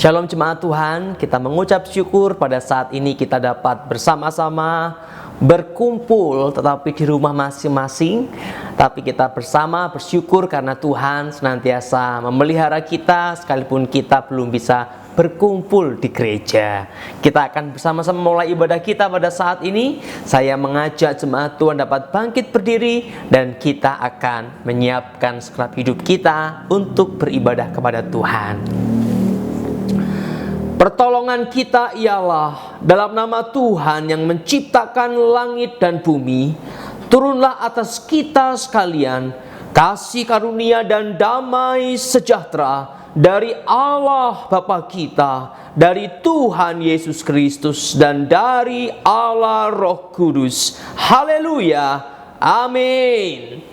Shalom jemaat Tuhan, kita mengucap syukur pada saat ini kita dapat bersama-sama berkumpul tetapi di rumah masing-masing. Tapi kita bersama bersyukur karena Tuhan senantiasa memelihara kita sekalipun kita belum bisa berkumpul di gereja. Kita akan bersama-sama mulai ibadah kita pada saat ini. Saya mengajak jemaat Tuhan dapat bangkit berdiri dan kita akan menyiapkan segenap hidup kita untuk beribadah kepada Tuhan. Pertolongan kita ialah dalam nama Tuhan yang menciptakan langit dan bumi. Turunlah atas kita sekalian kasih karunia dan damai sejahtera dari Allah Bapa kita, dari Tuhan Yesus Kristus, dan dari Allah Roh Kudus. Haleluya. Amin.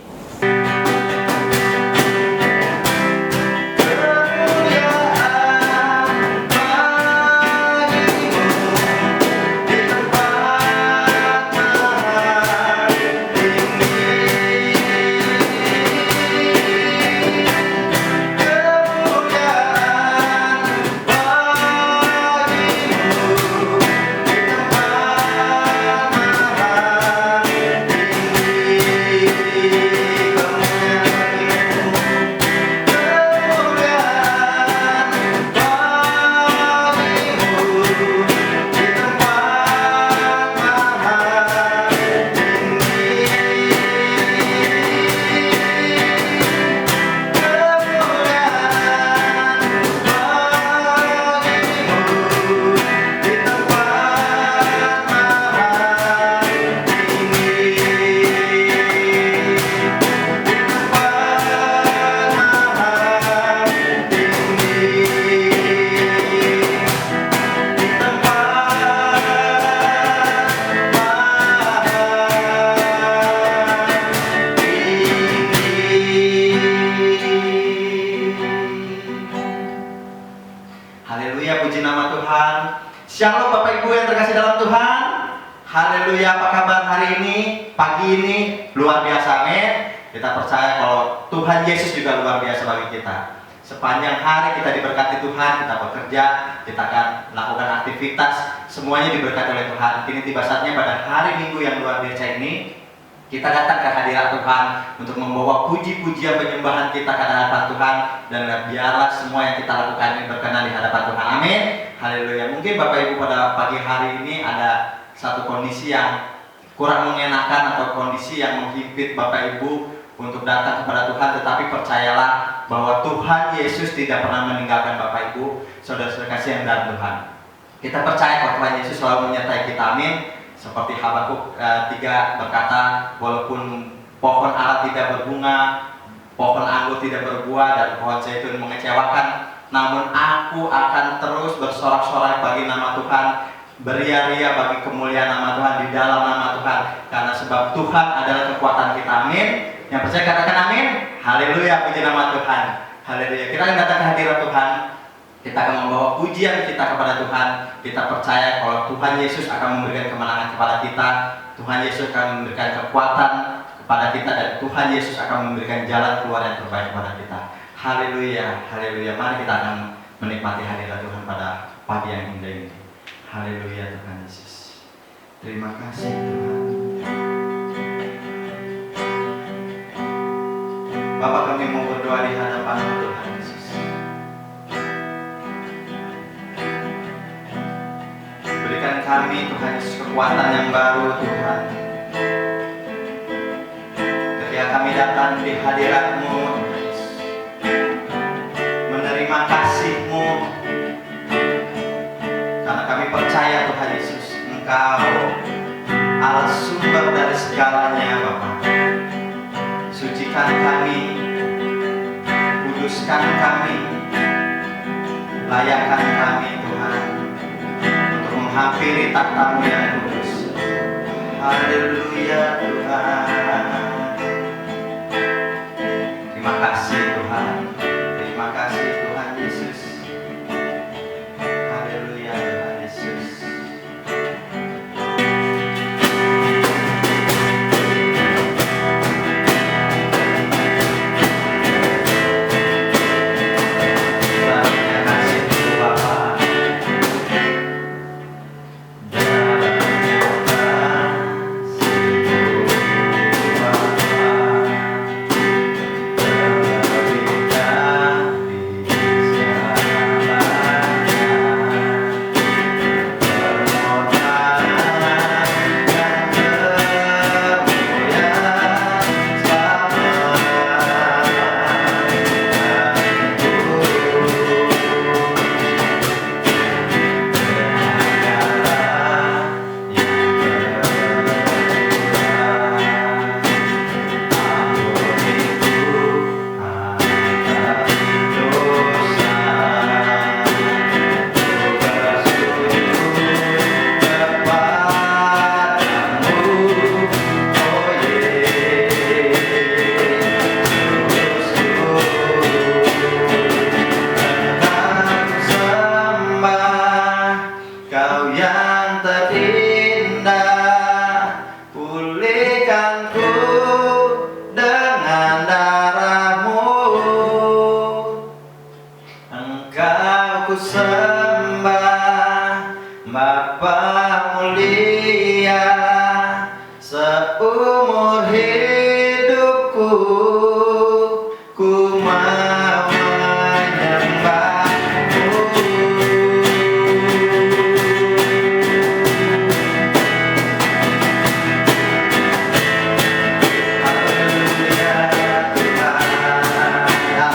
Shalom Bapak Ibu yang terkasih dalam Tuhan. Haleluya, apa kabar hari ini? Pagi ini luar biasa, amin. Kita percaya kalau Tuhan Yesus juga luar biasa bagi kita. Sepanjang hari kita diberkati Tuhan, kita bekerja, kita akan melakukan aktivitas, semuanya diberkati oleh Tuhan. Kini tiba saatnya pada hari Minggu yang luar biasa ini, kita datang ke hadirat Tuhan untuk membawa puji-pujian penyembahan kita ke hadapan Tuhan, dan biarlah semua yang kita lakukan ini berkenan di hadapan Tuhan. Amin. Haleluya. Mungkin Bapak Ibu pada pagi hari ini ada satu kondisi yang kurang mengenakan atau kondisi yang menghimpit Bapak Ibu untuk datang kepada Tuhan, tetapi percayalah bahwa Tuhan Yesus tidak pernah meninggalkan Bapak Ibu, saudara-saudara kasih yang dalam Tuhan. Kita percaya bahwa Tuhan Yesus selalu menyertai kita. Amin. Seperti Habakuk 3 berkata, walaupun pohon ara tidak berbunga, pohon anggur tidak berbuah, dan pohon zaitun mengecewakan, namun aku akan terus bersorak-sorai bagi nama Tuhan, beria-ria bagi kemuliaan nama Tuhan, di dalam nama Tuhan, karena sebab Tuhan adalah kekuatan kita. Amin. Yang percaya katakan amin. Haleluya, puji nama Tuhan. Haleluya. Kita akan datang ke hadirat Tuhan. Kita akan membawa pujian kita kepada Tuhan. Kita percaya kalau Tuhan Yesus akan memberikan kemenangan kepada kita. Tuhan Yesus akan memberikan kekuatan kepada kita, dan Tuhan Yesus akan memberikan jalan keluar yang terbaik kepada kita. Haleluya, haleluya. Mari kita akan menikmati hadirat Tuhan pada pagi yang indah ini. Haleluya, Tuhan Yesus. Terima kasih Tuhan. Bapak, kami mau berdoa di hadapan Tuhan Yesus. Berikan kami Tuhan Yesus kekuatan yang baru Tuhan. Ketika kami datang di hadirat-Mu, menerima kasih-Mu, karena kami percaya Tuhan Yesus, Engkau Allah sumber dari segalanya Bapa. Sucikan kami, kuduskan kami, layakkan kami Tuhan untuk menghampiri takhta-Mu yang kudus. Haleluya Tuhan. Terima kasih Tuhan. Terima kasih Tuhan Yesus. Haleluya Tuhan Yesus. Terima kasih Bapa. betapa mulia seumur hidupku ku mau menyembahmu. Haleluya Tuhan, dalamnya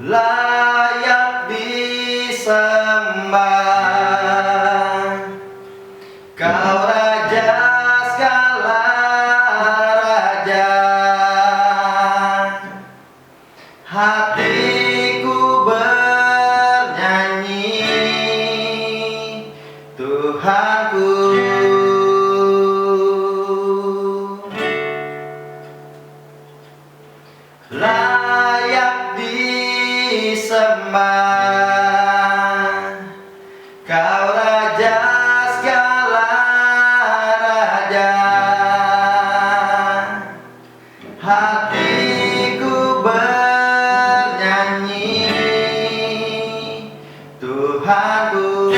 layak disembah. Kau Raja segala raja, hatiku bernyanyi, Tuhanku. Layak disembah, Kau Raja segala raja, hatiku bernyanyi, Tuhanku.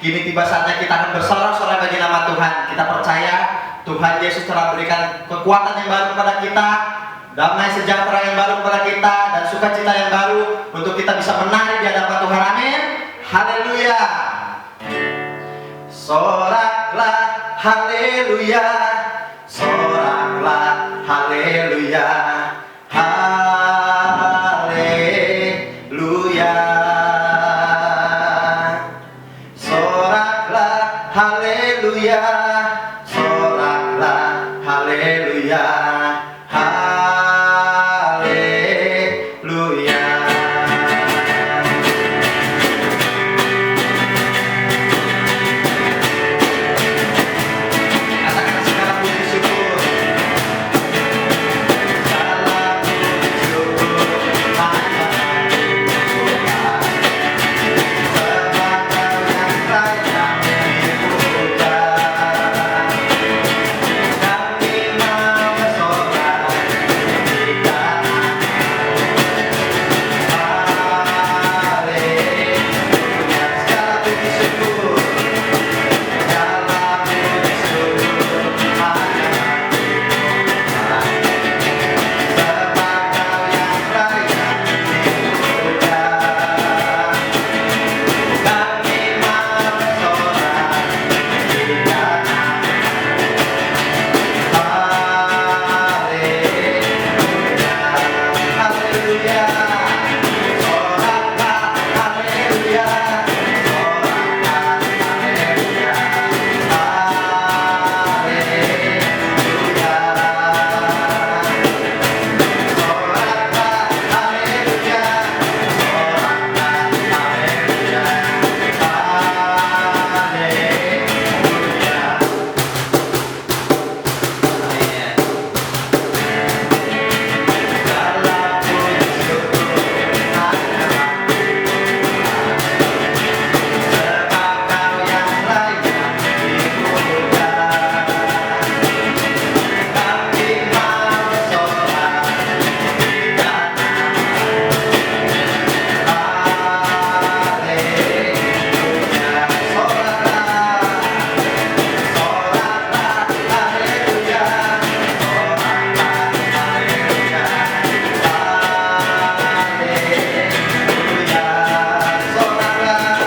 Kini tiba saatnya kita akan bersorak-sorai bagi nama Tuhan. Kita percaya Tuhan Yesus telah berikan kekuatan yang baru kepada kita, damai sejahtera yang baru kepada kita, dan sukacita yang baru untuk kita bisa menari di hadapan Tuhan. Amin. Haleluya. Soraklah, haleluya. Soraklah, haleluya. Haleluya. Soraklah, haleluya. Soraklah, haleluya. Haleluya. Katakan segala puji syukur. Segala puji syukur hanya Tuhan. Sebab Kau yang layak dipuja. Kami mau bersorak di tanah-Mu. Haleluya. Segala puji syukur. Segala puji syukur hanya Tuhan. Sebab Kau yang layak dipuja. Kami mau bersorak di tanah-Mu. Haleluya. Soraklah, haleluya. Soraklah, haleluya. Haleluya. Soraklah, haleluya. Soraklah, haleluya. Haleluya. Amin. Segala puji syukur hanya Sebab Kau yang layak dipuja. Kami mau bersorak di tanah-Mu. Haleluya. Soraklah, soraklah, haleluya. Soraklah, haleluya. Haleluya. Soraklah,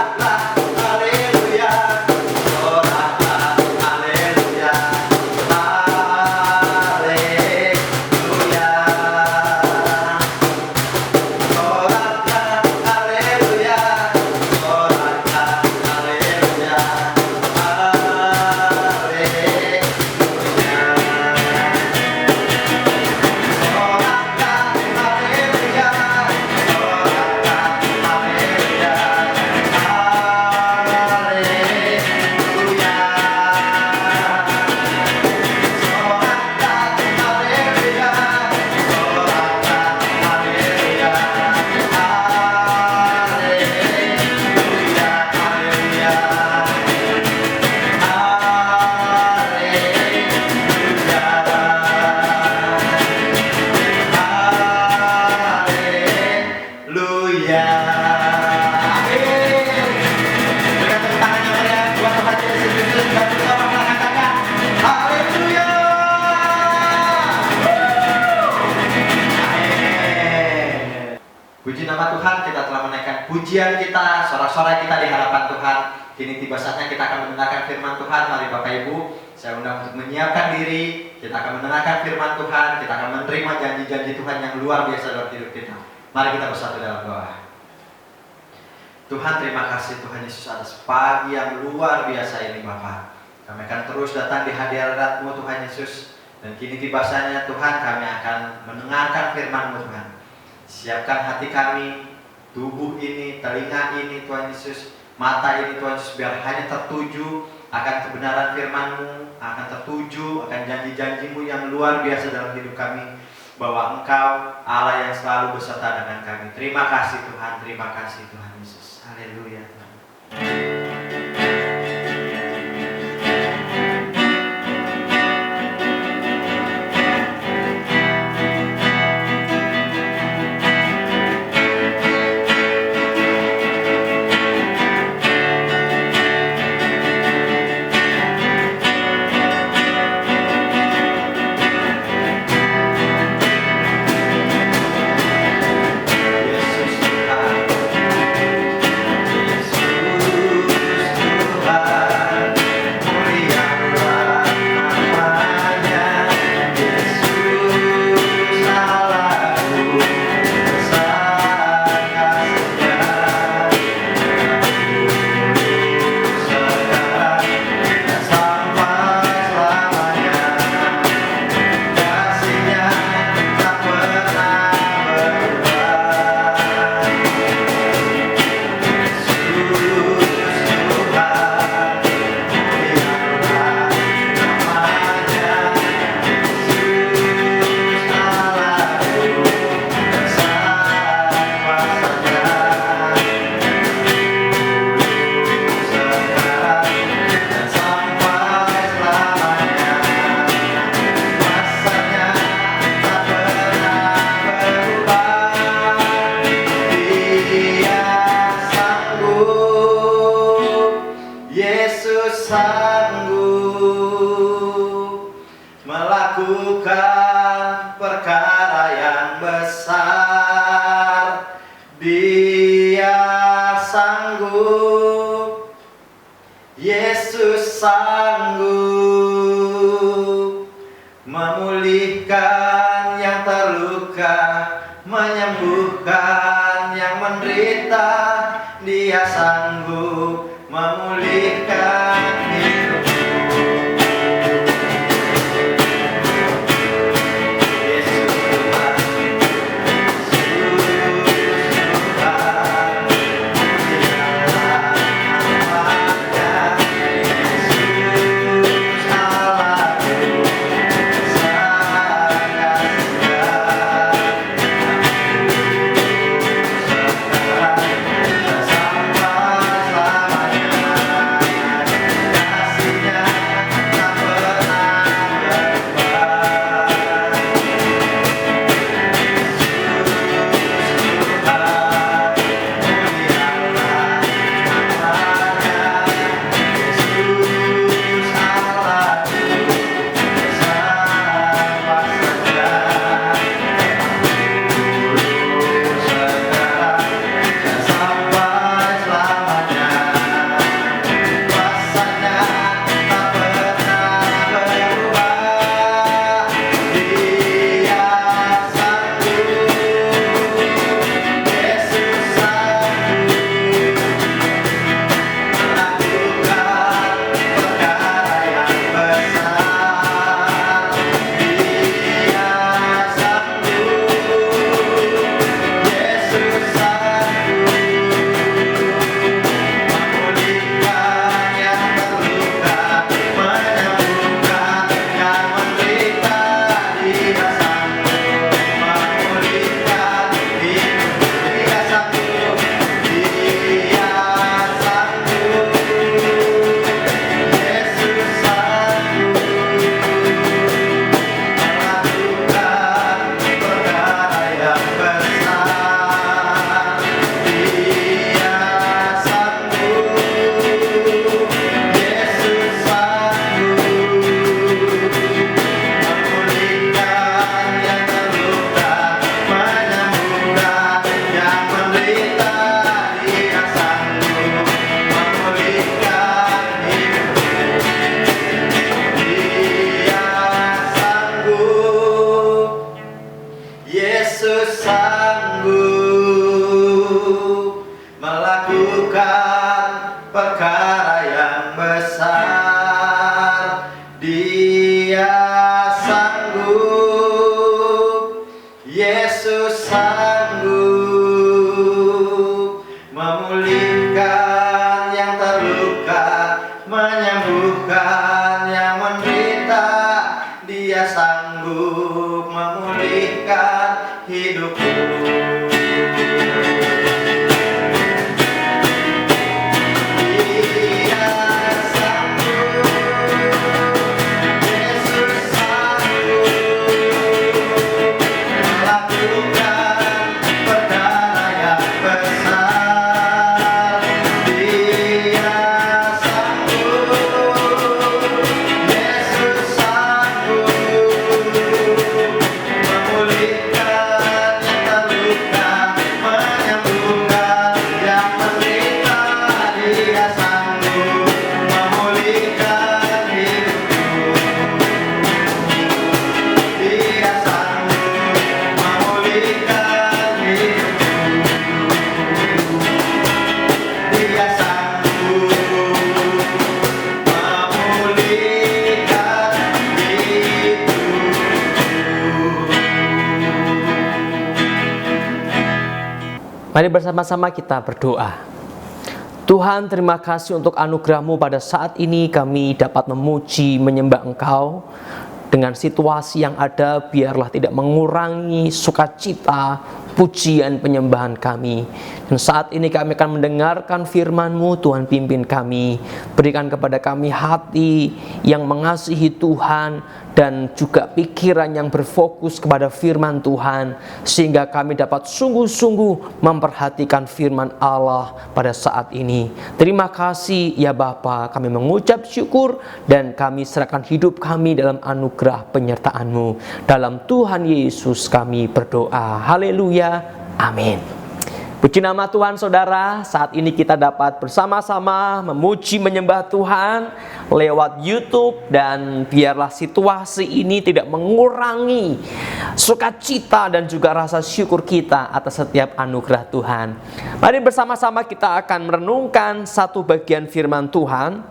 soraklah, haleluya. Soraklah, haleluya. Haleluya. Soraklah, soraklah, haleluya. Soraklah, haleluya. Haleluya. Soraklah, haleluya. Soraklah, haleluya. Haleluya. Amin. Berikan tepuk tangan yang meriah buat Tuhan Yesus Kristus dan bersama mengatakan haleluya. Amin. Puji nama Tuhan, kita telah menaikkan pujian kita, sorak-sorai kita di hadapan Tuhan. Kini tiba saatnya kita akan mendengarkan firman Tuhan. Mari Bapak Ibu, saya undang untuk menyiapkan diri. Kita akan mendengarkan firman Tuhan. Kita akan menerima janji-janji Tuhan yang luar biasa dalam hidup kita. Mari kita bersatu dalam doa. Tuhan, terima kasih Tuhan Yesus atas pagi yang luar biasa ini Bapa. Kami akan terus datang di hadirat-Mu Tuhan Yesus. Dan kini tiba saatnya Tuhan, kami akan mendengarkan firman-Mu Tuhan. Siapkan hati kami, tubuh ini, telinga ini Tuhan Yesus, mata ini Tuhan Yesus, biar hanya tertuju akan kebenaran firman-Mu, akan tertuju akan janji-janji-Mu yang luar biasa dalam hidup kami, bahwa Engkau Allah yang selalu beserta dengan kami. Terima kasih Tuhan, terima kasih Tuhan Yesus. Haleluya Tuhan. sanggup melakukan perkara yang besar. Dia sanggup, Yesus sanggup memulihkan yang terluka, menyembuhkan yang menderita. Dia sanggup memulihkan hidupku. Yesus Tuhan, Yesus Tuhan, mulialah namanya. Yesus Allahku, sangat indah. Yesus sanggup melakukan perkara yang besar. Dia sanggup, Yesus sanggup memulihkan yang terluka, menyembuhkan yang menderita. Dia sanggup memulihkan hidupku. Mari bersama-sama kita berdoa. Tuhan, terima kasih untuk anugerah-Mu pada saat ini kami dapat memuji, menyembah Engkau. Dengan situasi yang ada, biarlah tidak mengurangi sukacita, pujian penyembahan kami. Dan saat ini kami akan mendengarkan firman-Mu, Tuhan pimpin kami. Berikan kepada kami hati yang mengasihi Tuhan dan juga pikiran yang berfokus kepada firman Tuhan, sehingga kami dapat sungguh-sungguh memperhatikan firman Allah pada saat ini. Terima kasih ya Bapa, kami mengucap syukur dan kami serahkan hidup kami dalam anugerah penyertaan-Mu. Dalam Tuhan Yesus kami berdoa. Haleluya. Amin. Puji nama Tuhan saudara, saat ini kita dapat bersama-sama memuji menyembah Tuhan lewat YouTube, dan biarlah situasi ini tidak mengurangi sukacita dan juga rasa syukur kita atas setiap anugerah Tuhan. Mari bersama-sama kita akan merenungkan satu bagian firman Tuhan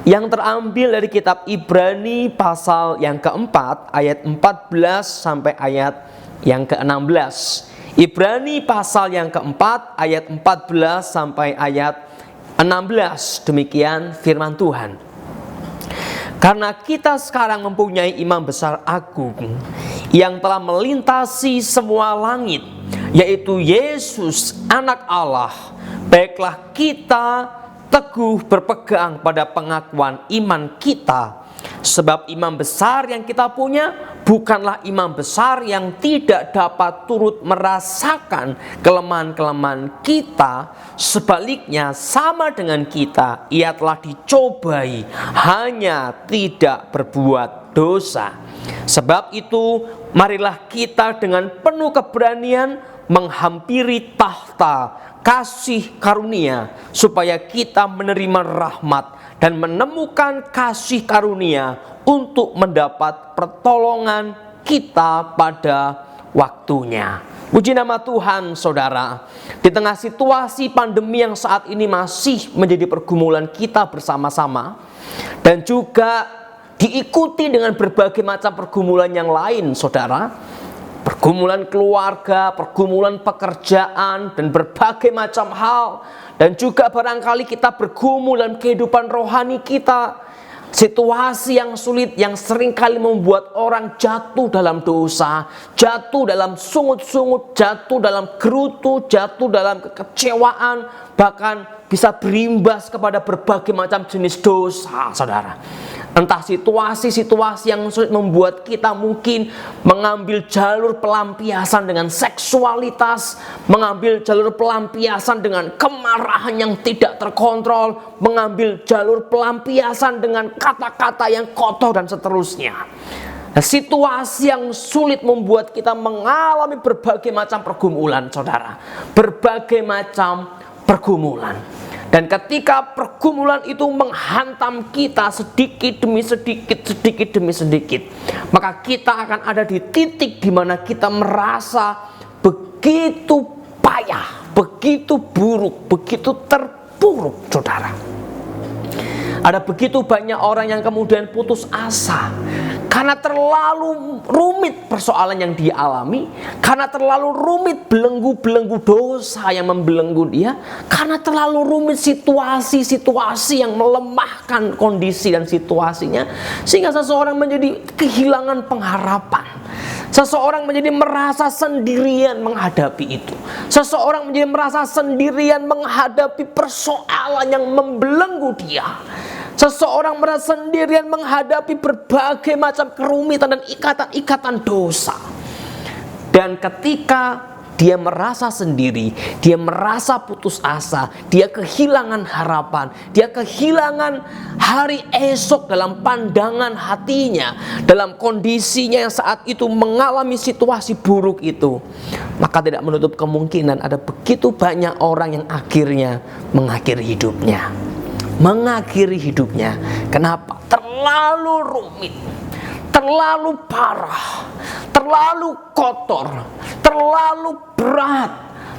yang terambil dari kitab Ibrani pasal yang keempat ayat 14 sampai ayat yang ke-16. Ibrani pasal yang keempat ayat 14 sampai ayat 16. Demikian firman Tuhan. Karena kita sekarang mempunyai imam besar agung yang telah melintasi semua langit, yaitu Yesus anak Allah, baiklah kita teguh berpegang pada pengakuan iman kita. Sebab imam besar yang kita punya bukanlah imam besar yang tidak dapat turut merasakan kelemahan-kelemahan kita. Sebaliknya sama dengan kita, ia telah dicobai, hanya tidak berbuat dosa. Sebab itu marilah kita dengan penuh keberanian menghampiri tahta kasih karunia, supaya kita menerima rahmat dan menemukan kasih karunia untuk mendapat pertolongan kita pada waktunya. Puji nama Tuhan saudara. Di tengah situasi pandemi yang saat ini masih menjadi pergumulan kita bersama-sama, dan juga diikuti dengan berbagai macam pergumulan yang lain saudara, pergumulan keluarga, pergumulan pekerjaan, dan berbagai macam hal. Dan juga barangkali kita bergumul dalam kehidupan rohani kita. Situasi yang sulit yang seringkali membuat orang jatuh dalam dosa, jatuh dalam sungut-sungut, jatuh dalam gerutu, jatuh dalam kekecewaan, bahkan bisa berimbas kepada berbagai macam jenis dosa, saudara. Entah situasi-situasi yang sulit membuat kita mungkin mengambil jalur pelampiasan dengan seksualitas, mengambil jalur pelampiasan dengan kemarahan yang tidak terkontrol, mengambil jalur pelampiasan dengan kata-kata yang kotor dan seterusnya. Nah, situasi yang sulit membuat kita mengalami berbagai macam pergumulan, saudara. Berbagai macam pergumulan. Dan ketika pergumulan itu menghantam kita sedikit demi sedikit, sedikit demi sedikit, maka kita akan ada di titik di mana kita merasa begitu payah, begitu buruk, begitu terpuruk, saudara. Ada begitu banyak orang yang kemudian putus asa karena terlalu rumit persoalan yang dia alami, karena terlalu rumit belenggu-belenggu dosa yang membelenggu dia, karena terlalu rumit situasi-situasi yang melemahkan kondisi dan situasinya, sehingga seseorang menjadi kehilangan pengharapan. Seseorang menjadi merasa sendirian menghadapi itu. Seseorang menjadi merasa sendirian menghadapi persoalan yang membelenggu dia. Seseorang merasa sendirian menghadapi berbagai macam kerumitan dan ikatan-ikatan dosa. Dan ketika dia merasa sendiri, dia merasa putus asa, dia kehilangan harapan, dia kehilangan hari esok dalam pandangan hatinya, dalam kondisinya yang saat itu mengalami situasi buruk itu, maka tidak menutup kemungkinan ada begitu banyak orang yang akhirnya mengakhiri hidupnya. Kenapa? Terlalu rumit, terlalu parah, terlalu kotor, terlalu berat,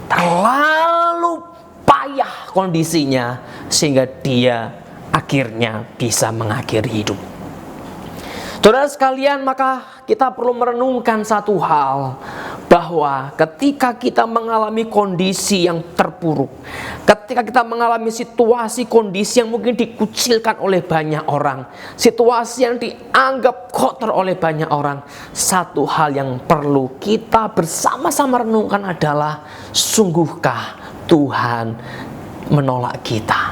terlalu payah kondisinya, sehingga dia akhirnya bisa mengakhiri hidup. Saudara sekalian, maka kita perlu merenungkan satu hal, bahwa ketika kita mengalami kondisi yang terpuruk, ketika kita mengalami situasi kondisi yang mungkin dikucilkan oleh banyak orang, situasi yang dianggap kotor oleh banyak orang, satu hal yang perlu kita bersama-sama renungkan adalah, sungguhkah Tuhan menolak kita?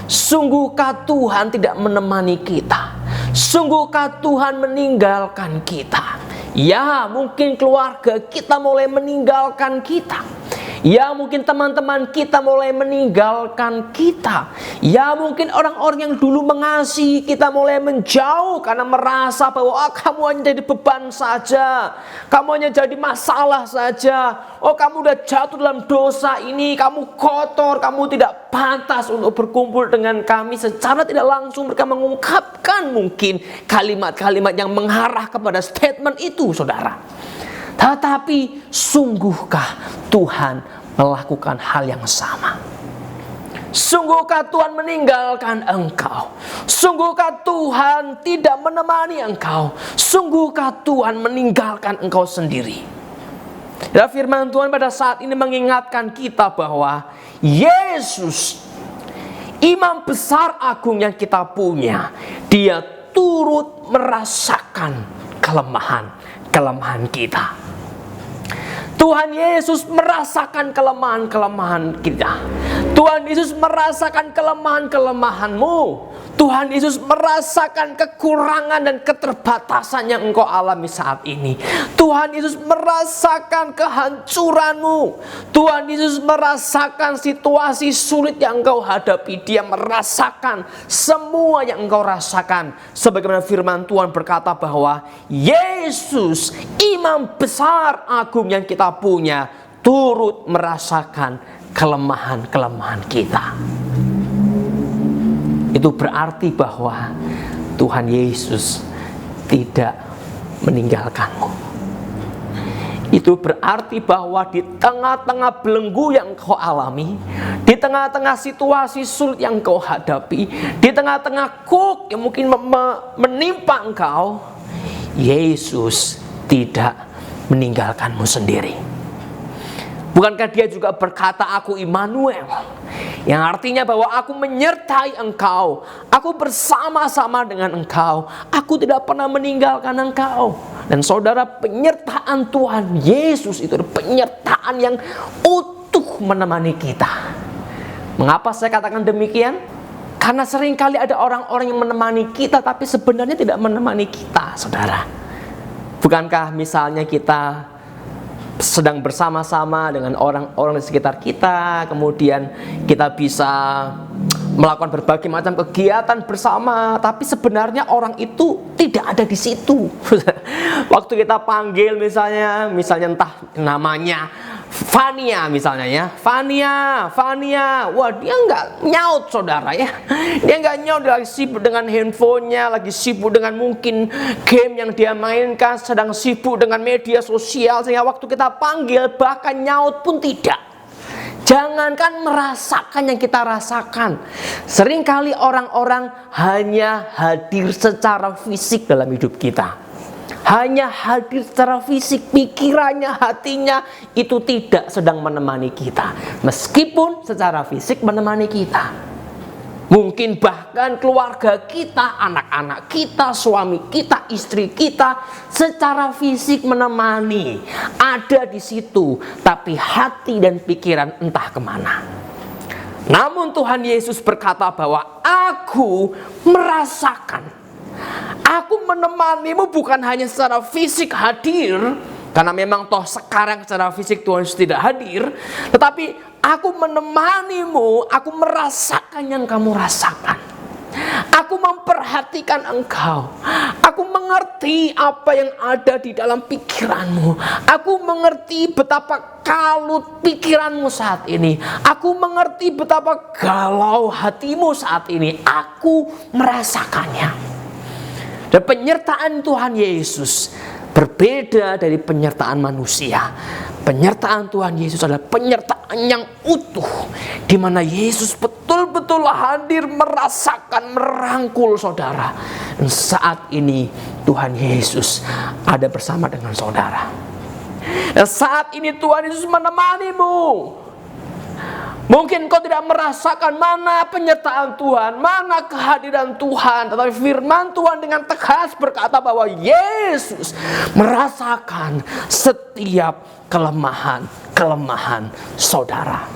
Sungguhkah Tuhan tidak menemani kita? Sungguhkah Tuhan meninggalkan kita? Ya, mungkin keluarga kita mulai meninggalkan kita. Ya, mungkin teman-teman kita mulai meninggalkan kita. Ya, mungkin orang-orang yang dulu mengasihi kita mulai menjauh karena merasa bahwa kamu hanya jadi beban saja, kamu hanya jadi masalah saja. Oh, kamu udah jatuh dalam dosa ini, kamu kotor, kamu tidak pantas untuk berkumpul dengan kami. Secara tidak langsung mereka mengungkapkan mungkin kalimat-kalimat yang mengarah kepada statement itu, saudara. Tetapi sungguhkah Tuhan melakukan hal yang sama? Sungguhkah Tuhan meninggalkan engkau? Sungguhkah Tuhan tidak menemani engkau? Sungguhkah Tuhan meninggalkan engkau sendiri? Ya, firman Tuhan pada saat ini mengingatkan kita bahwa Yesus, Imam besar agung yang kita punya, dia turut merasakan kelemahan kita. Tuhan Yesus merasakan kelemahan-kelemahan kita. Tuhan Yesus merasakan kelemahan-kelemahanmu. Tuhan Yesus merasakan kekurangan dan keterbatasan yang engkau alami saat ini. Tuhan Yesus merasakan kehancuranmu. Tuhan Yesus merasakan situasi sulit yang engkau hadapi. Dia merasakan semua yang engkau rasakan. Sebagaimana firman Tuhan berkata bahwa Yesus, Imam besar agung yang kita punya, turut merasakan kelemahan-kelemahan kita. Itu berarti bahwa Tuhan Yesus tidak meninggalkanmu. Itu berarti bahwa di tengah-tengah belenggu yang kau alami, di tengah-tengah situasi sulit yang kau hadapi, di tengah-tengah kuk yang mungkin menimpa engkau, Yesus tidak meninggalkanmu sendiri. Bukankah dia juga berkata, aku Immanuel, yang artinya bahwa aku menyertai engkau, aku bersama-sama dengan engkau, aku tidak pernah meninggalkan engkau. Dan saudara, penyertaan Tuhan Yesus itu penyertaan yang utuh menemani kita. Mengapa saya katakan demikian? Karena seringkali ada orang-orang yang menemani kita tapi sebenarnya tidak menemani kita, saudara. Bukankah misalnya kita sedang bersama-sama dengan orang-orang di sekitar kita, kemudian kita bisa melakukan berbagai macam kegiatan bersama, tapi sebenarnya orang itu tidak ada di situ. Waktu kita panggil misalnya entah namanya Fania misalnya ya, Fania, wah dia nggak nyaut, saudara ya, dia nggak nyaut, dia lagi sibuk dengan handphonenya, lagi sibuk dengan mungkin game yang dia mainkan, sedang sibuk dengan media sosial, sehingga waktu kita panggil bahkan nyaut pun tidak. Jangankan merasakan yang kita rasakan, seringkali orang-orang hanya hadir secara fisik dalam hidup kita. Hanya hadir secara fisik, pikirannya, hatinya itu tidak sedang menemani kita. Meskipun secara fisik menemani kita. Mungkin bahkan keluarga kita, anak-anak kita, suami kita, istri kita secara fisik menemani, ada di situ, tapi hati dan pikiran entah kemana. Namun Tuhan Yesus berkata bahwa aku merasakan, aku menemanimu bukan hanya secara fisik hadir, karena memang toh sekarang secara fisik Tuhan Yesus tidak hadir, tetapi aku menemanimu, aku merasakan yang kamu rasakan. Aku memperhatikan engkau. Aku mengerti apa yang ada di dalam pikiranmu. Aku mengerti betapa kalut pikiranmu saat ini. Aku mengerti betapa galau hatimu saat ini. Aku merasakannya. Dan penyertaan Tuhan Yesus berbeda dari penyertaan manusia. Penyertaan Tuhan Yesus adalah penyertaan yang utuh, di mana Yesus betul-betul hadir, merasakan, merangkul saudara. Dan saat ini Tuhan Yesus ada bersama dengan saudara. Dan saat ini Tuhan Yesus menemanimu. Mungkin kau tidak merasakan mana penyertaan Tuhan, mana kehadiran Tuhan, tetapi firman Tuhan dengan tegas berkata bahwa Yesus merasakan setiap kelemahan saudara.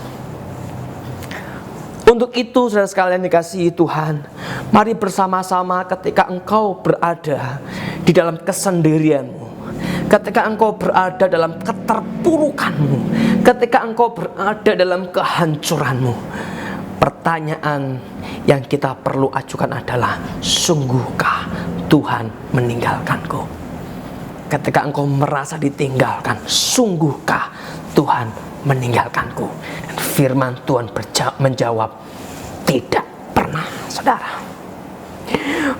Untuk itu, saudara sekalian dikasihi Tuhan, mari bersama-sama ketika engkau berada di dalam kesendirianmu, ketika engkau berada dalam keterpurukanmu, ketika engkau berada dalam kehancuranmu, pertanyaan yang kita perlu ajukan adalah, sungguhkah Tuhan meninggalkanku? Ketika engkau merasa ditinggalkan, sungguhkah Tuhan meninggalkanku? Dan firman Tuhan menjawab, tidak pernah, saudara.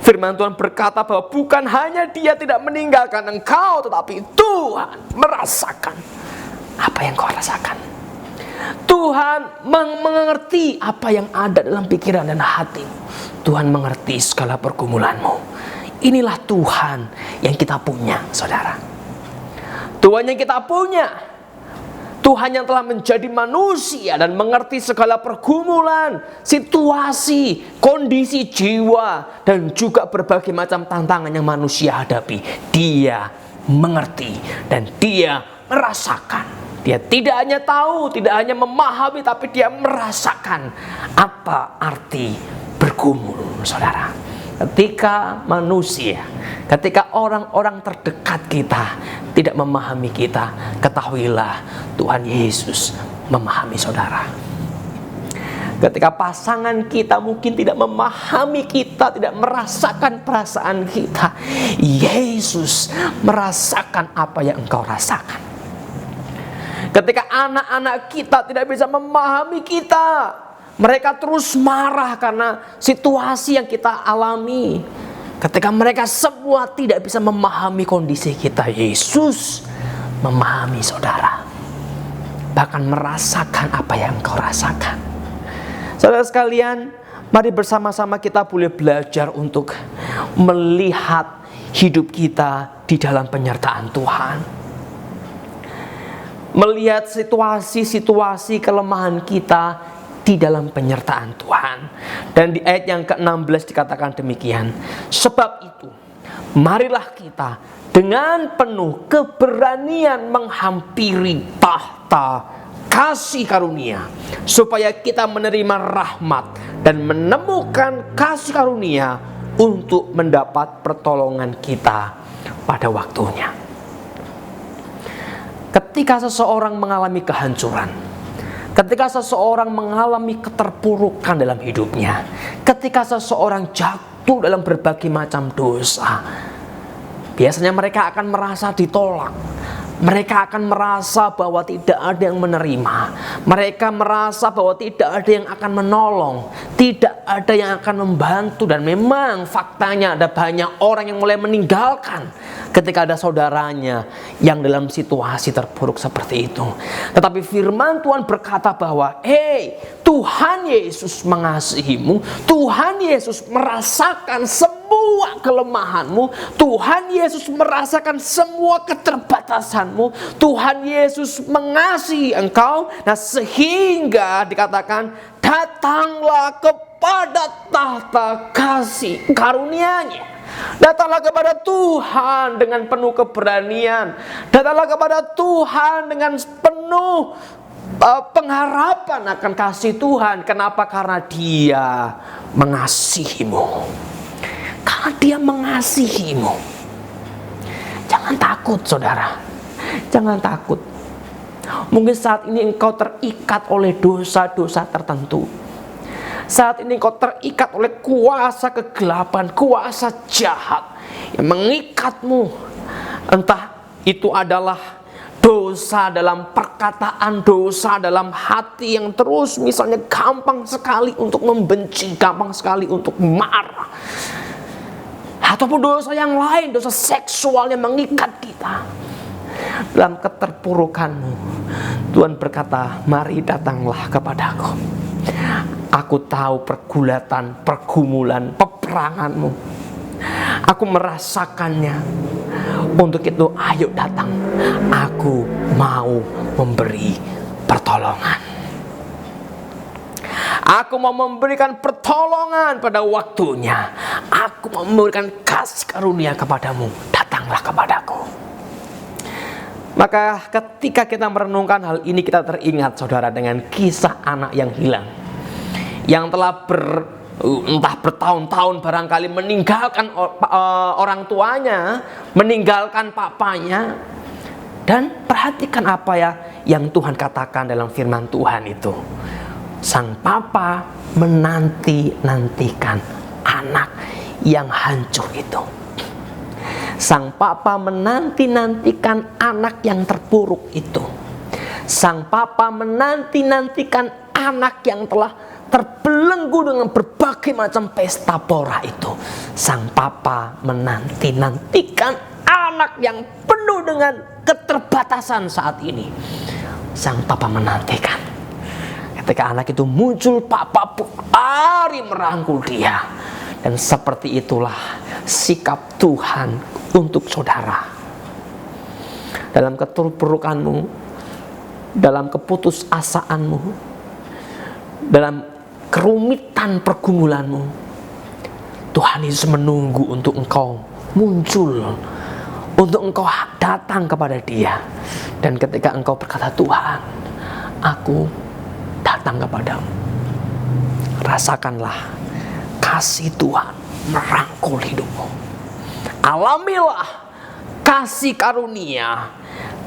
Firman Tuhan berkata bahwa bukan hanya Dia tidak meninggalkan engkau, tetapi Tuhan merasakan apa yang kau rasakan. Tuhan mengerti apa yang ada dalam pikiran dan hatimu. Tuhan mengerti segala pergumulanmu. Inilah Tuhan yang kita punya, saudara. Tuhan yang kita punya. Tuhan yang telah menjadi manusia dan mengerti segala pergumulan, situasi, kondisi jiwa, dan juga berbagai macam tantangan yang manusia hadapi. Dia mengerti dan Dia merasakan. Dia tidak hanya tahu, tidak hanya memahami, tapi Dia merasakan apa arti bergumul, saudara. Ketika manusia, ketika orang-orang terdekat kita tidak memahami kita, ketahuilah Tuhan Yesus memahami saudara. Ketika pasangan kita mungkin tidak memahami kita, tidak merasakan perasaan kita, Yesus merasakan apa yang engkau rasakan. Ketika anak-anak kita tidak bisa memahami kita, mereka terus marah karena situasi yang kita alami. Ketika mereka semua tidak bisa memahami kondisi kita, Yesus memahami saudara. Bahkan merasakan apa yang engkau rasakan. Saudara sekalian, mari bersama-sama kita boleh belajar untuk melihat hidup kita di dalam penyertaan Tuhan. Melihat situasi-situasi kelemahan kita di dalam penyertaan Tuhan. Dan di ayat yang ke-16 dikatakan demikian, sebab itu marilah kita dengan penuh keberanian menghampiri tahta kasih karunia, supaya kita menerima rahmat dan menemukan kasih karunia untuk mendapat pertolongan kita pada waktunya. Ketika seseorang mengalami kehancuran, ketika seseorang mengalami keterpurukan dalam hidupnya, ketika seseorang jatuh dalam berbagai macam dosa, biasanya mereka akan merasa ditolak. Mereka akan merasa bahwa tidak ada yang menerima. Mereka merasa bahwa tidak ada yang akan menolong, tidak ada yang akan membantu. Dan memang faktanya ada banyak orang yang mulai meninggalkan ketika ada saudaranya yang dalam situasi terburuk seperti itu. Tetapi firman Tuhan berkata bahwa, Tuhan Yesus mengasihimu, Tuhan Yesus merasakan semua kelemahanmu, Tuhan Yesus merasakan semua keterbatasanmu, Tuhan Yesus mengasihi engkau. Nah, sehingga dikatakan, datanglah kepada tahta kasih karunia-Nya. Datanglah kepada Tuhan dengan penuh keberanian. Datanglah kepada Tuhan dengan penuh pengharapan akan kasih Tuhan. Kenapa? Karena Dia mengasihimu. Karena Dia mengasihimu. Jangan takut, saudara. Jangan takut. Mungkin saat ini engkau terikat oleh dosa-dosa tertentu. Saat ini engkau terikat oleh kuasa kegelapan, kuasa jahat yang mengikatmu. Entah itu adalah dosa dalam perkataan, dosa dalam hati yang terus misalnya gampang sekali untuk membenci, gampang sekali untuk marah. Ataupun dosa yang lain, dosa seksual yang mengikat kita. Dalam keterpurukanmu, Tuhan berkata, mari datanglah kepadaku. Aku tahu pergulatan, pergumulan, peperanganmu. Aku merasakannya. Untuk itu ayo datang, aku mau memberi pertolongan. Aku mau memberikan pertolongan pada waktunya. Aku mau memberikan kasih karunia kepadamu. Datanglah kepadaku. Maka ketika kita merenungkan hal ini, kita teringat saudara dengan kisah anak yang hilang, yang telah entah bertahun-tahun barangkali meninggalkan orang tuanya, meninggalkan papanya. Dan perhatikan apa ya yang Tuhan katakan dalam firman Tuhan itu. Sang papa menanti-nantikan anak yang hancur itu. Sang papa menanti-nantikan anak yang terpuruk itu. Sang papa menanti-nantikan anak yang telah terbelenggu dengan berbagai macam pesta pora itu. Sang papa menanti-nantikan anak yang penuh dengan keterbatasan saat ini. Sang papa menantikan. Ketika anak itu muncul, papa pun lari merangkul dia. Dan seperti itulah sikap Tuhan untuk saudara. Dalam keterpurukanmu, dalam keputusasaanmu, dalam kerumitan pergumulanmu, Tuhan Yesus menunggu untuk engkau muncul, untuk engkau datang kepada Dia. Dan ketika engkau berkata, Tuhan, aku datang kepadamu, rasakanlah kasih Tuhan merangkul hidupmu. Alamilah kasih karunia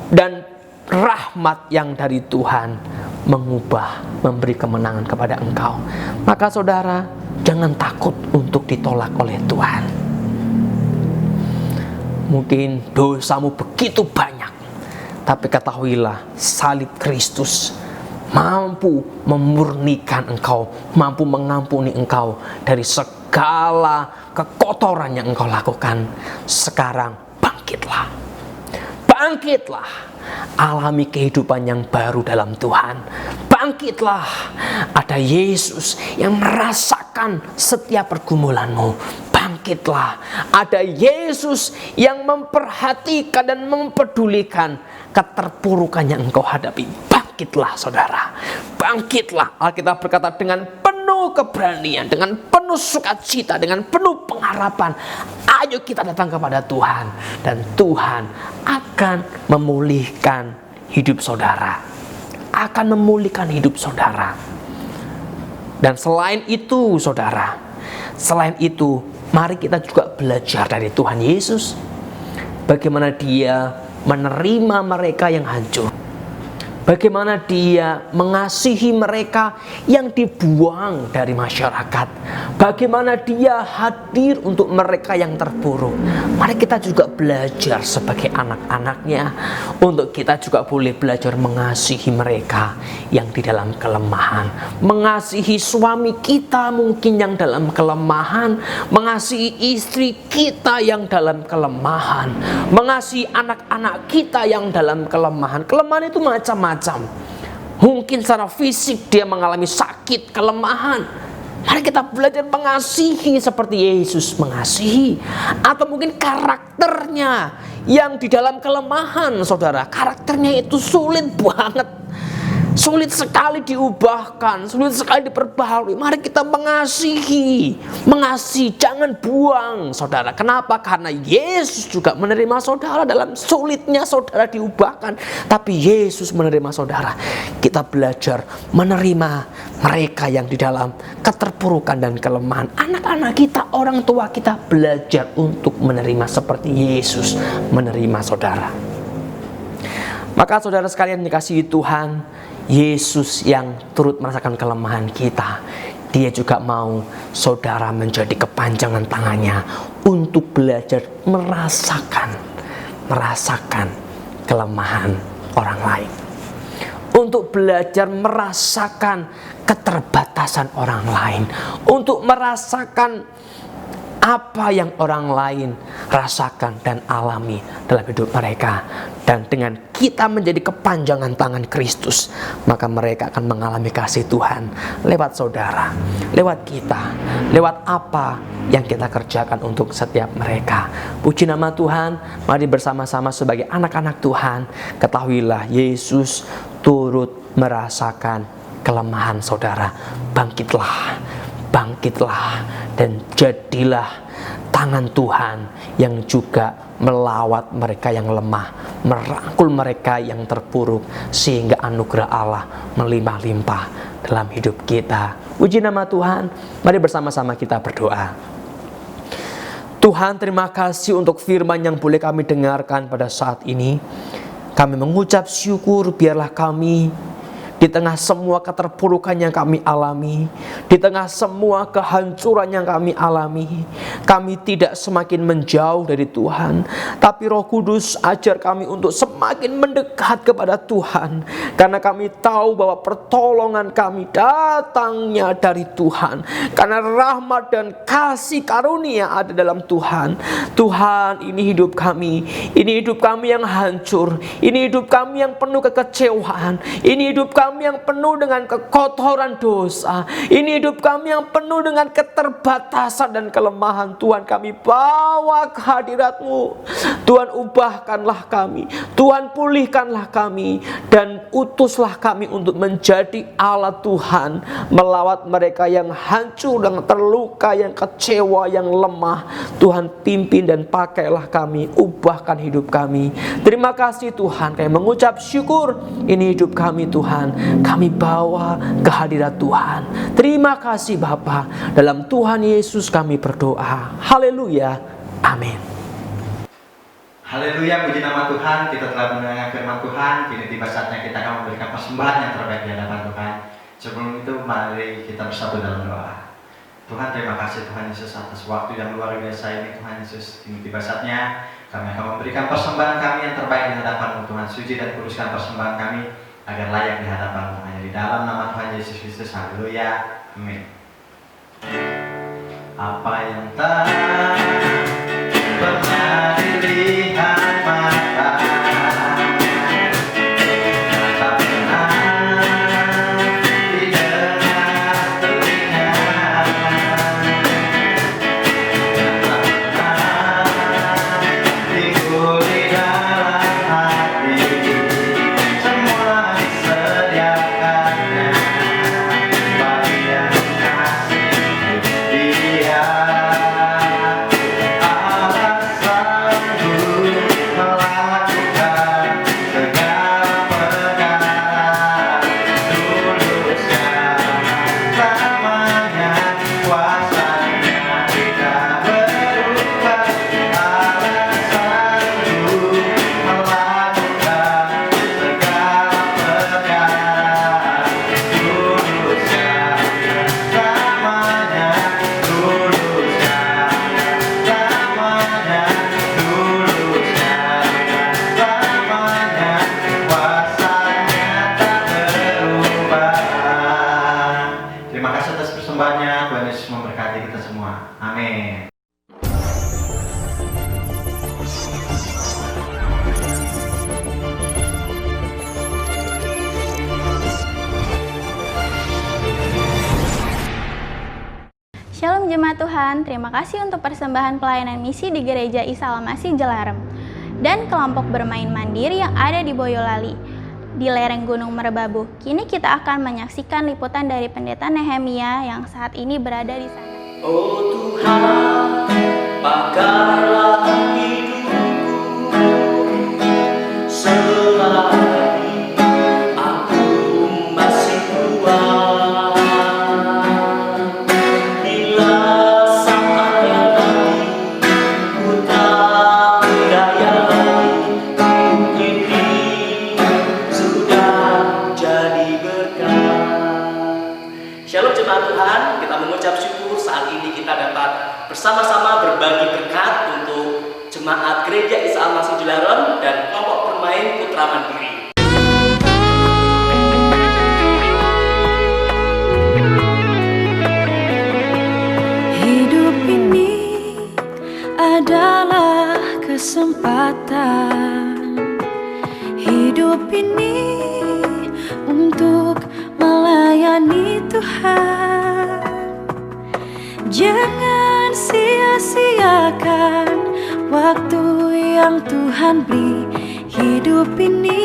dan rahmat yang dari Tuhan mengubah, memberi kemenangan kepada engkau. Maka saudara, jangan takut untuk ditolak oleh Tuhan. Mungkin dosamu begitu banyak, tapi ketahuilah salib Kristus mampu memurnikan engkau, mampu mengampuni engkau dari segala kekotoran yang engkau lakukan. Sekarang bangkitlah, bangkitlah, alami kehidupan yang baru dalam Tuhan. Bangkitlah, ada Yesus yang merasakan setiap pergumulanmu. Bangkitlah, ada Yesus yang memperhatikan dan mempedulikan keterpurukan yang engkau hadapi. Bangkitlah saudara, bangkitlah. Alkitab berkata dengan penuh keberanian, dengan penuh sukacita, dengan penuh pengharapan, ayo kita datang kepada Tuhan. Dan Tuhan akan memulihkan hidup saudara, akan memulihkan hidup saudara. Dan selain itu saudara, selain itu, mari kita juga belajar dari Tuhan Yesus, bagaimana Dia menerima mereka yang hancur, bagaimana Dia mengasihi mereka yang dibuang dari masyarakat, bagaimana Dia hadir untuk mereka yang terpuruk. Mari kita juga belajar sebagai anak-anaknya, untuk kita juga boleh belajar mengasihi mereka yang di dalam kelemahan, mengasihi suami kita mungkin yang dalam kelemahan, mengasihi istri kita yang dalam kelemahan, mengasihi anak-anak kita yang dalam kelemahan. Kelemahan itu macam-macam. Mungkin secara fisik dia mengalami sakit, kelemahan. Mari kita belajar mengasihi seperti Yesus mengasihi. Atau mungkin karakternya yang di dalam kelemahan, saudara. Karakternya itu sulit banget, sulit sekali diubahkan, sulit sekali diperbaharui. Mari kita mengasihi, jangan buang saudara. Kenapa? Karena Yesus juga menerima saudara dalam sulitnya saudara diubahkan. Tapi Yesus menerima saudara. Kita belajar menerima mereka yang di dalam keterpurukan dan kelemahan. Anak-anak kita, orang tua kita belajar untuk menerima seperti Yesus menerima saudara. Maka saudara sekalian dikasihi Tuhan, Yesus yang turut merasakan kelemahan kita, Dia juga mau saudara menjadi kepanjangan tangannya untuk belajar merasakan kelemahan orang lain, untuk belajar merasakan keterbatasan orang lain, untuk merasakan apa yang orang lain rasakan dan alami dalam hidup mereka. Dan dengan kita menjadi kepanjangan tangan Kristus, maka mereka akan mengalami kasih Tuhan lewat saudara, lewat kita, lewat apa yang kita kerjakan untuk setiap mereka. Puji nama Tuhan. Mari bersama-sama sebagai anak-anak Tuhan, ketahuilah Yesus turut merasakan kelemahan saudara. Bangkitlah, bangkitlah, dan jadilah tangan Tuhan yang juga melawat mereka yang lemah, merangkul mereka yang terpuruk, sehingga anugerah Allah melimpah-limpah dalam hidup kita. Puji nama Tuhan. Mari bersama-sama kita berdoa. Tuhan, terima kasih untuk firman yang boleh kami dengarkan pada saat ini. Kami mengucap syukur, biarlah kami di tengah semua keterpurukan yang kami alami, di tengah semua kehancuran yang kami alami, kami tidak semakin menjauh dari Tuhan, tapi Roh Kudus ajar kami untuk semakin mendekat kepada Tuhan, karena kami tahu bahwa pertolongan kami datangnya dari Tuhan, karena rahmat dan kasih karunia ada dalam Tuhan. Tuhan, ini hidup kami yang hancur, ini hidup kami yang penuh kekecewaan, ini hidup kami yang penuh dengan kekotoran dosa, ini hidup kami yang penuh dengan keterbatasan dan kelemahan. Tuhan, kami bawa ke hadirat-Mu. Tuhan, ubahkanlah kami, Tuhan pulihkanlah kami, dan utuslah kami untuk menjadi alat Tuhan, melawat mereka yang hancur, yang terluka, yang kecewa, yang lemah. Tuhan, pimpin dan pakailah kami, ubahkan hidup kami. Terima kasih Tuhan, kami mengucap syukur. Ini hidup kami Tuhan, kami bawa ke hadirat Tuhan. Terima kasih Bapa. Dalam Tuhan Yesus kami berdoa. Haleluya. Amin. Haleluya, puji nama Tuhan. Kita telah mendengar firman Tuhan. Kini tiba saatnya kita akan memberikan persembahan yang terbaik di hadapan Tuhan. Sebelum itu, mari kita bersatu dalam doa. Tuhan, terima kasih Tuhan Yesus atas waktu yang luar biasa ini. Tuhan Yesus, kini tiba saatnya kami akan memberikan persembahan kami yang terbaik di hadapan-Mu. Tuhan, suci dan kuduskan persembahan kami agar layak di hadapan-Mu. Hanya di dalam nama Tuhan Yesus Kristus. Haleluya. Amin. Apa yang tak pernah dilihat mata, tak pernah didengar telinga, tak pernah timbul di dalam hati, semua disediakannya bagi yang kasih Dia. Tuhan Yesus memberkati kita semua. Amin. Shalom jemaat Tuhan, terima kasih untuk persembahan pelayanan misi di Gereja Isa Al-Masih Jelarem dan kelompok bermain mandiri yang ada di Boyolali, di lereng Gunung Merbabu. Kini kita akan menyaksikan liputan dari Pendeta Nehemia yang saat ini berada di sana. Oh Tuhan, pakarlah hidupku selagi aku masih kuat. Bila saatnya nanti ku tak berdaya lagi, ini sudah jadi berkat. Shalom jemaat Tuhan, kita mengucap syukur saat ini kita dapat bersama-sama berbagi berkat untuk jemaat Gereja Isa Al-Masih Jelarem dan kelompok bermain Putra Mandiri. Hidup ini adalah kesempatan hidup ini untuk melayani Tuhan. Jangan sia-siakan waktu yang Tuhan beri. Hidup ini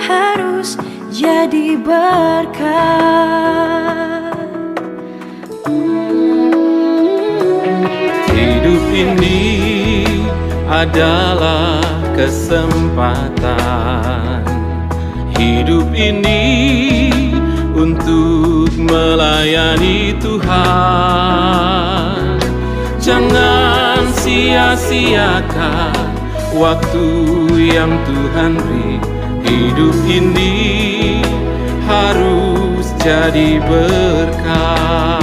harus jadi berkat. Hidup ini adalah kesempatan. Hidup ini untuk melayani Tuhan. Jangan sia-siakan waktu yang Tuhan beri. Hidup ini harus jadi berkat.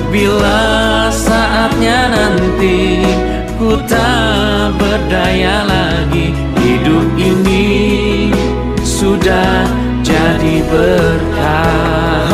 Bila saatnya nanti ku tak berdaya lagi, hidup ini sudah jadi berkah.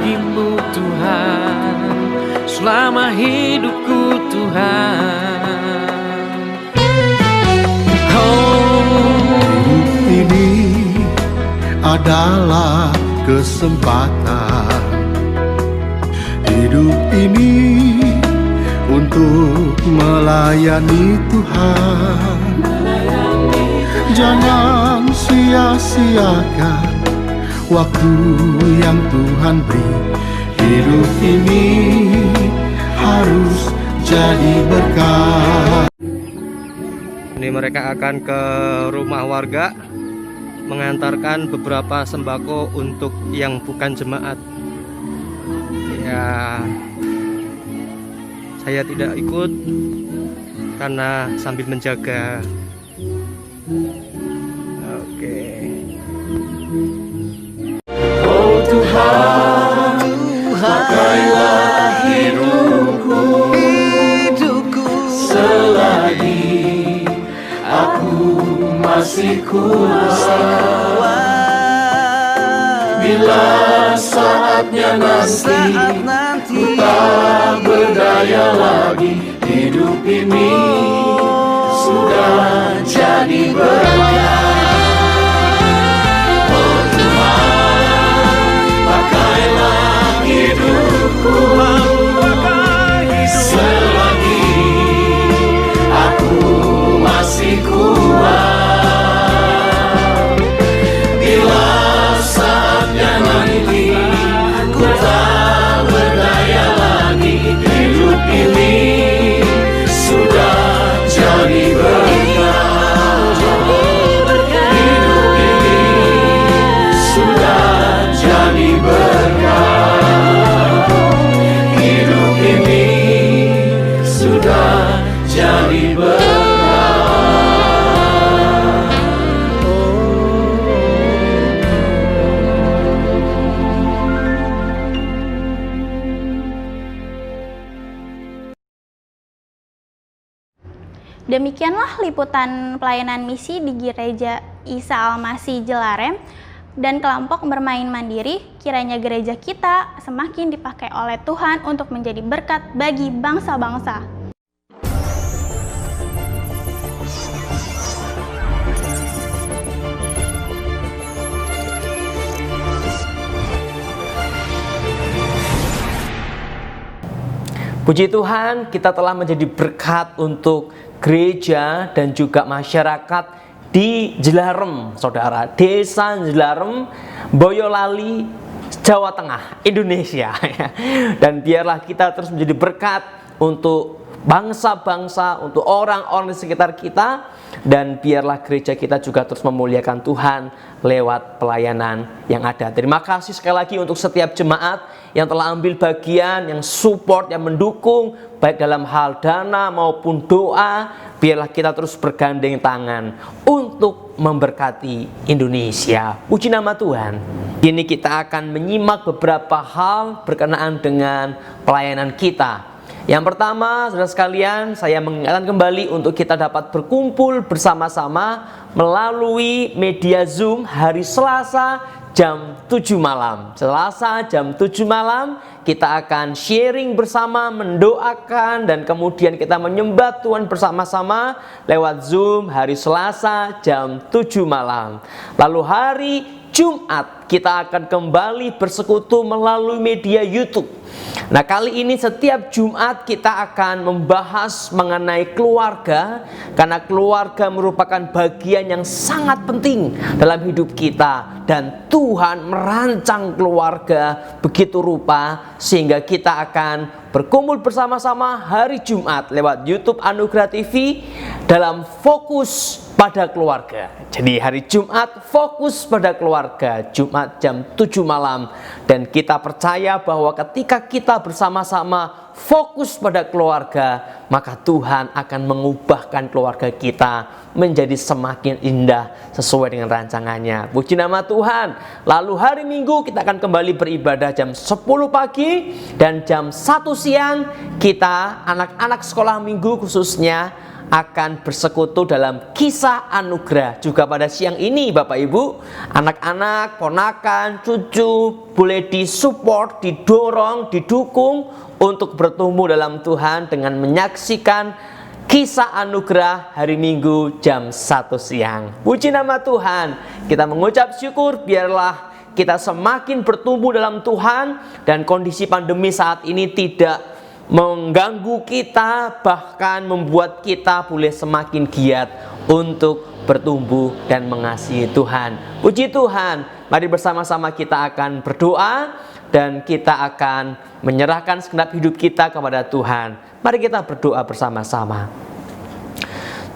Bagimu Tuhan, selama hidupku Tuhan. Hidup ini adalah kesempatan. Hidup ini untuk melayani Tuhan. Jangan sia-siakan waktu yang Tuhan beri. Hidup ini harus jadi berkat. Ini mereka akan ke rumah warga mengantarkan beberapa sembako untuk yang bukan jemaat. Ya, saya tidak ikut karena sambil menjaga. Oke. Oh Tuhan, pakailah hidupku selagi aku masih kuat. Bila saatnya nanti ku tak berdaya lagi, hidup ini sudah jadi berkat. Selagi aku masih kuat, bila saatnya nanti ku tak berdaya lagi, hidup ini sudah jadi berkat. Demikianlah liputan pelayanan misi di Gereja Isa Al-Masih Jelarem dan kelompok bermain mandiri. Kiranya gereja kita semakin dipakai oleh Tuhan untuk menjadi berkat bagi bangsa-bangsa. Puji Tuhan, kita telah menjadi berkat untuk gereja dan juga masyarakat di Jelarem, saudara. Desa Jelarem, Boyolali, Jawa Tengah, Indonesia. Dan biarlah kita terus menjadi berkat untuk bangsa-bangsa, untuk orang-orang di sekitar kita. Dan biarlah gereja kita juga terus memuliakan Tuhan lewat pelayanan yang ada. Terima kasih sekali lagi untuk setiap jemaat yang telah ambil bagian, yang support, yang mendukung, baik dalam hal dana maupun doa. Biarlah kita terus bergandeng tangan untuk memberkati Indonesia. Puji nama Tuhan. Kini kita akan menyimak beberapa hal berkenaan dengan pelayanan kita. Yang pertama, saudara sekalian, saya mengingatkan kembali untuk kita dapat berkumpul bersama-sama melalui media Zoom hari Selasa jam 7 malam. Selasa jam 7 malam kita akan sharing bersama, mendoakan, dan kemudian kita menyembah Tuhan bersama-sama lewat Zoom hari Selasa jam 7 malam. Lalu hari Jumat kita akan kembali bersekutu melalui media YouTube. Nah, kali ini setiap Jumat kita akan membahas mengenai keluarga, karena keluarga merupakan bagian yang sangat penting dalam hidup kita, dan Tuhan merancang keluarga begitu rupa sehingga kita akan berkumpul bersama-sama hari Jumat lewat YouTube Anugerah TV dalam fokus pada keluarga. Jadi hari Jumat fokus pada keluarga, Jumat jam 7 malam. Dan kita percaya bahwa ketika kita bersama-sama fokus pada keluarga, maka Tuhan akan mengubahkan keluarga kita menjadi semakin indah sesuai dengan rancangannya. Puji nama Tuhan. Lalu hari Minggu kita akan kembali beribadah jam 10 pagi dan jam 1 siang kita anak-anak sekolah minggu khususnya akan bersekutu dalam kisah anugerah. Juga pada siang ini Bapak Ibu, anak-anak, ponakan, cucu boleh disupport, didorong, didukung untuk bertumbuh dalam Tuhan dengan menyaksikan kisah anugerah hari Minggu jam 1 siang. Puji nama Tuhan. Kita mengucap syukur, biarlah kita semakin bertumbuh dalam Tuhan dan kondisi pandemi saat ini tidak mengganggu kita, bahkan membuat kita boleh semakin giat untuk bertumbuh dan mengasihi Tuhan. Puji Tuhan. Mari bersama-sama kita akan berdoa dan kita akan menyerahkan segenap hidup kita kepada Tuhan. Mari kita berdoa bersama-sama.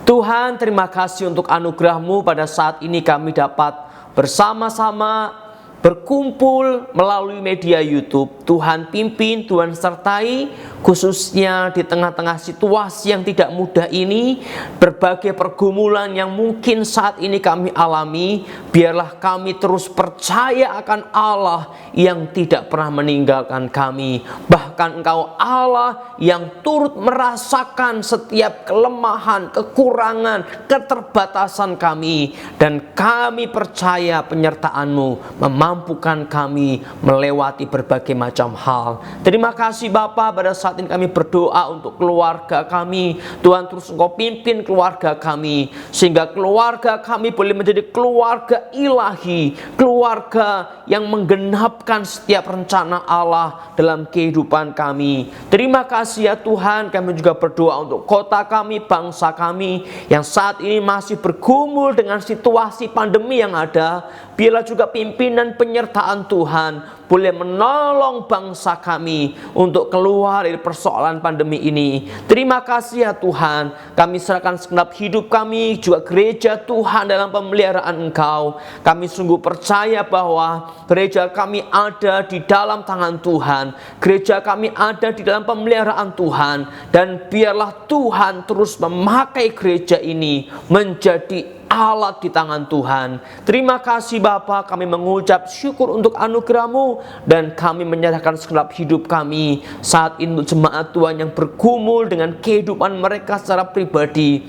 Tuhan, terima kasih untuk anugerah-Mu. Pada saat ini kami dapat bersama-sama berkumpul melalui media YouTube. Tuhan pimpin, Tuhan sertai, khususnya di tengah-tengah situasi yang tidak mudah ini, berbagai pergumulan yang mungkin saat ini kami alami. Biarlah kami terus percaya akan Allah yang tidak pernah meninggalkan kami. Bahkan Engkau Allah yang turut merasakan setiap kelemahan, kekurangan, keterbatasan kami. Dan kami percaya penyertaan-Mu mampukan kami melewati berbagai macam hal. Terima kasih Bapa, pada saat ini kami berdoa untuk keluarga kami. Tuhan, terus Engkau pimpin keluarga kami, sehingga keluarga kami boleh menjadi keluarga ilahi, keluarga yang menggenapkan setiap rencana Allah dalam kehidupan kami. Terima kasih ya Tuhan. Kami juga berdoa untuk kota kami, bangsa kami yang saat ini masih bergumul dengan situasi pandemi yang ada. Biarlah juga pimpinan penyertaan Tuhan boleh menolong bangsa kami untuk keluar dari persoalan pandemi ini. Terima kasih ya Tuhan. Kami serahkan segenap hidup kami, juga gereja Tuhan dalam pemeliharaan Engkau. Kami sungguh percaya bahwa gereja kami ada di dalam tangan Tuhan. Gereja kami ada di dalam pemeliharaan Tuhan. Dan biarlah Tuhan terus memakai gereja ini menjadi alat di tangan Tuhan. Terima kasih Bapa, kami mengucap syukur untuk anugerah-Mu dan kami menyerahkan segenap hidup kami saat ini untuk jemaat Tuhan yang bergumul dengan kehidupan mereka secara pribadi.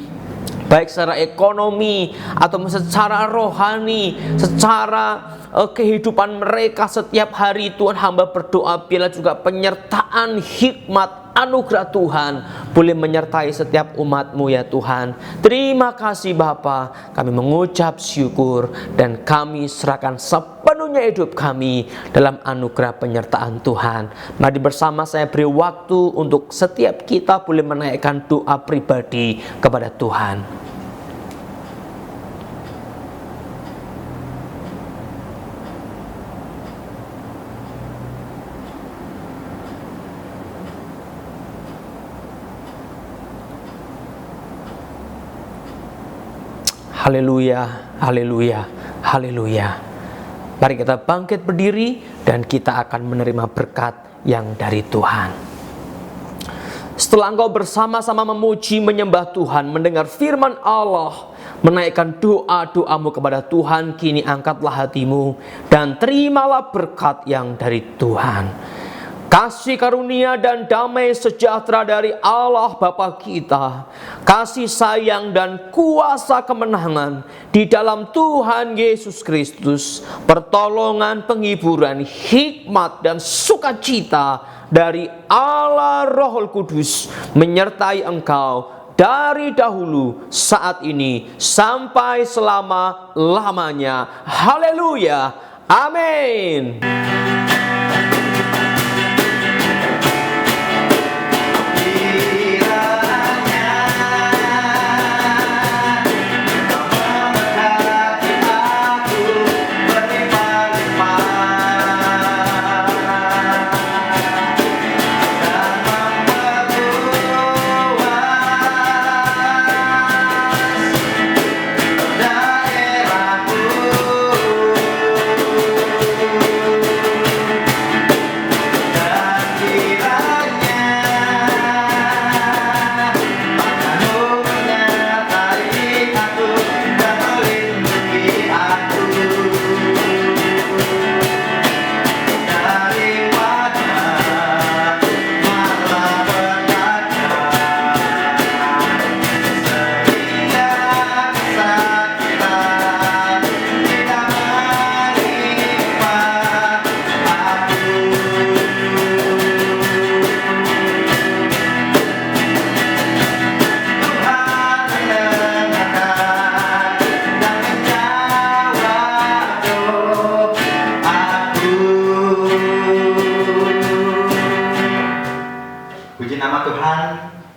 baik secara ekonomi atau secara rohani, secara kehidupan mereka setiap hari. Tuhan, hamba berdoa bila juga penyertaan hikmat anugerah Tuhan boleh menyertai setiap umat-Mu ya Tuhan. Terima kasih Bapa, kami mengucap syukur dan kami serahkan sepenuhnya hidup kami dalam anugerah penyertaan Tuhan. Mari bersama saya beri waktu untuk setiap kita boleh menaikkan doa pribadi kepada Tuhan. Haleluya, haleluya, haleluya. Mari kita bangkit berdiri dan kita akan menerima berkat yang dari Tuhan. Setelah engkau bersama-sama memuji, menyembah Tuhan, mendengar firman Allah, menaikkan doa-doamu kepada Tuhan, kini angkatlah hatimu dan terimalah berkat yang dari Tuhan. Kasih karunia dan damai sejahtera dari Allah Bapa kita, kasih sayang dan kuasa kemenangan di dalam Tuhan Yesus Kristus, pertolongan, penghiburan, hikmat dan sukacita dari Allah Roh Kudus menyertai engkau dari dahulu, saat ini, sampai selama-lamanya. Haleluya, amin.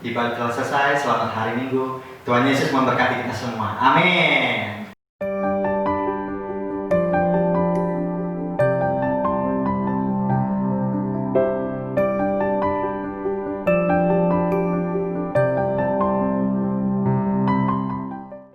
Ibadah telah selesai, selamat hari Minggu. Tuhan Yesus memberkati kita semua. Amin.